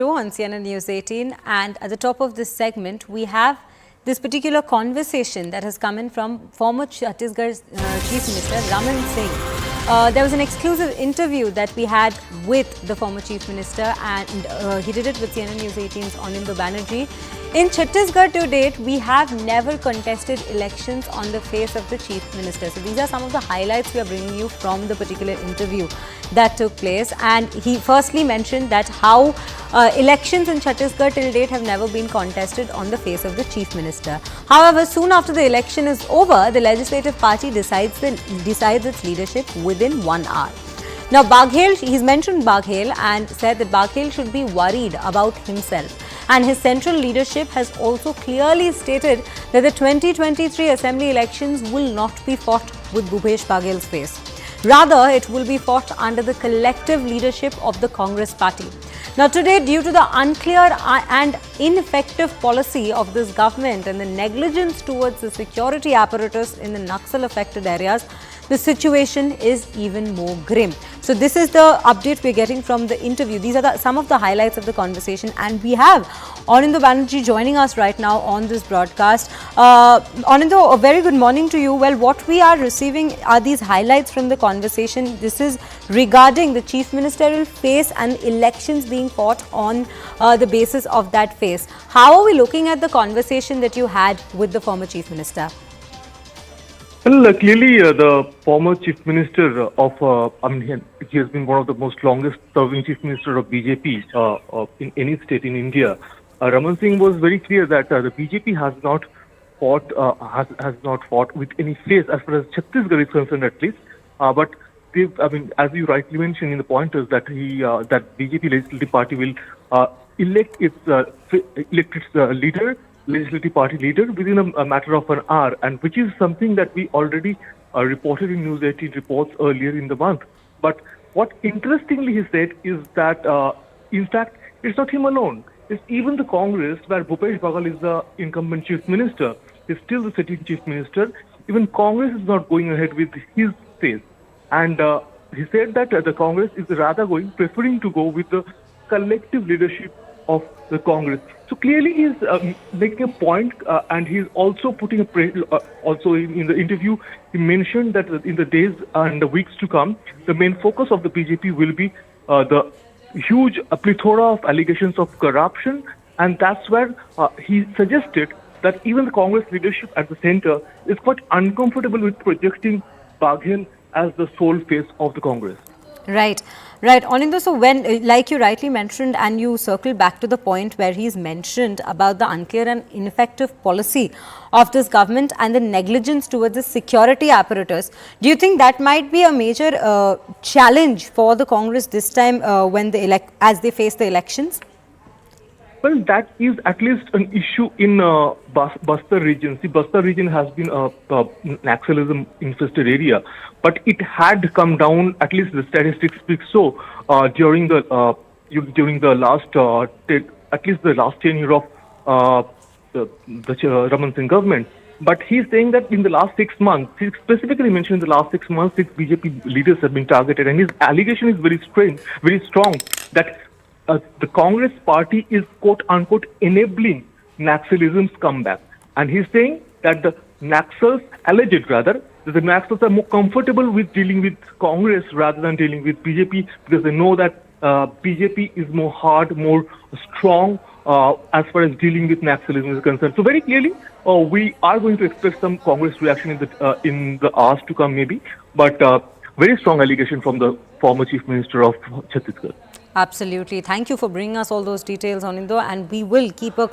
On CNN News 18, and at the top of this segment we have this particular conversation that has come in from former Chhattisgarh Chief Minister Raman Singh. There was an exclusive interview that we had with the former Chief Minister, and he did it with CNN News 18's Anindo Banerjee. In Chhattisgarh to date, we have never contested elections on the face of the Chief Minister. So these are some of the highlights we are bringing you from the particular interview that took place. And he firstly mentioned that how elections in Chhattisgarh till date have never been contested on the face of the Chief Minister. However, soon after the election is over, the legislative party decides its leadership within 1 hour. Now, Baghel, he's mentioned Baghel and said that Baghel should be worried about himself. And his central leadership has also clearly stated that the 2023 assembly elections will not be fought with Bhupesh Baghel's face. Rather, it will be fought under the collective leadership of the Congress party. Now, today, due to the unclear and ineffective policy of this government and the negligence towards the security apparatus in the Naxal-affected areas, the situation is even more grim. So this is the update we're getting from the interview. These are some of the highlights of the conversation, and we have Anindo Banerjee joining us right now on this broadcast. Anindo, a very good morning to you. Well, what we are receiving are these highlights from the conversation. This is regarding the Chief Ministerial face and elections being fought on the basis of that face. How are we looking at the conversation that you had with the former Chief Minister? Well, clearly, the former Chief Minister he has been one of the most longest-serving Chief Minister of BJP in any state in India. Raman Singh was very clear that the BJP has not fought with any face as far as Chhattisgarh is concerned, at least. But as you rightly mentioned in the pointers, that that BJP legislative party will elect its legislative party leader within a matter of an hour, and which is something that we already reported in News 18 reports earlier in the month. But what interestingly he said is that, in fact, it's not him alone. It's even the Congress, where Bhupesh Baghel is the incumbent Chief Minister, is still the sitting Chief Minister. Even Congress is not going ahead with his face. And he said that the Congress is rather preferring to go with the collective leadership of the Congress. So clearly he is making a point, and he is also putting also in the interview, he mentioned that in the days and the weeks to come, the main focus of the BJP will be the huge plethora of allegations of corruption, and that's where he suggested that even the Congress leadership at the center is quite uncomfortable with projecting Baghel as the sole face of the Congress. Right. Anindo, so when, like you rightly mentioned, and you circle back to the point where he's mentioned about the unclear and ineffective policy of this government and the negligence towards the security apparatus, do you think that might be a major challenge for the Congress this time when as they face the elections? Well, that is at least an issue in Bastar region. See, Bastar region has been a Naxalism infested area, but it had come down. At least the statistics speak so during the last at least the last tenure of the Raman Singh government. But he's saying that in the last 6 months, he specifically mentioned in the last 6 months, 6 BJP leaders have been targeted, and his allegation is very strong that the Congress party is quote-unquote enabling Naxalism's comeback. And he's saying that the Naxals, alleged rather, that the Naxals are more comfortable with dealing with Congress rather than dealing with BJP, because they know that BJP is more hard, more strong as far as dealing with Naxalism is concerned. So very clearly, we are going to expect some Congress reaction in the hours to come maybe, but very strong allegation from the former Chief Minister of Chhattisgarh. Absolutely. Thank you for bringing us all those details, Anindo, and we will keep a